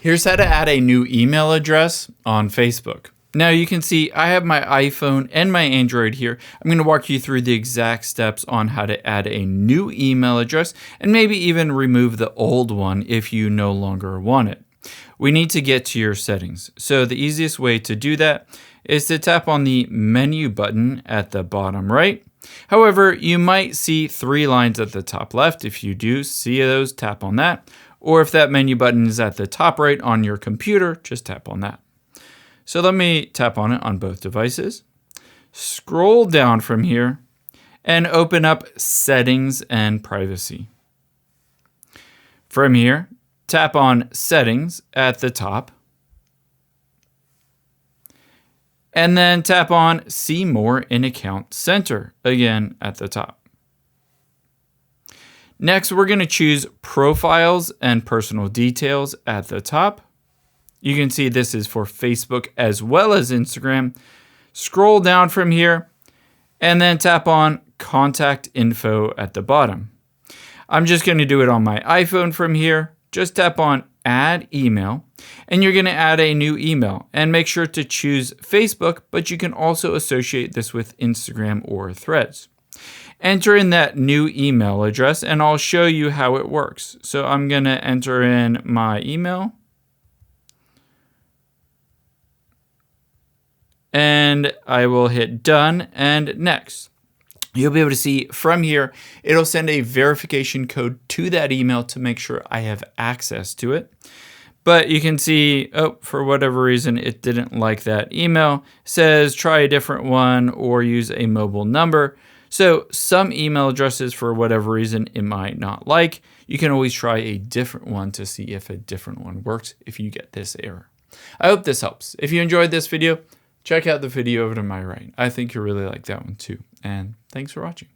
Here's how to add a new email address on Facebook. Now you can see I have my iPhone and my Android here. I'm going to walk you through the exact steps on how to add a new email address and maybe even remove the old one if you no longer want it. We need to get to your settings. So the easiest way to do that is to tap on the menu button at the bottom right. However, you might see 3 lines at the top left. If you do see those, tap on that. Or if that menu button is at the top right on your computer, just tap on that. So let me tap on it on both devices. Scroll down from here and open up Settings and Privacy. From here, tap on Settings at the top. And then tap on See More in Account Center, again at the top. Next, we're going to choose Profiles and Personal Details at the top. You can see this is for Facebook as well as Instagram. Scroll down from here and then tap on Contact Info at the bottom. I'm just going to do it on my iPhone from here. Just tap on Add Email and you're going to add a new email and make sure to choose Facebook, but you can also associate this with Instagram or Threads. Enter in that new email address and I'll show you how it works. So I'm going to enter in my email. And I will hit done and next. You'll be able to see from here, it'll send a verification code to that email to make sure I have access to it. But you can see, oh, for whatever reason, it didn't like that email. It says try a different one or use a mobile number. So some email addresses, for whatever reason, it might not like. You can always try a different one to see if a different one works if you get this error. I hope this helps. If you enjoyed this video, check out the video over to my right. I think you'll really like that one too. And thanks for watching.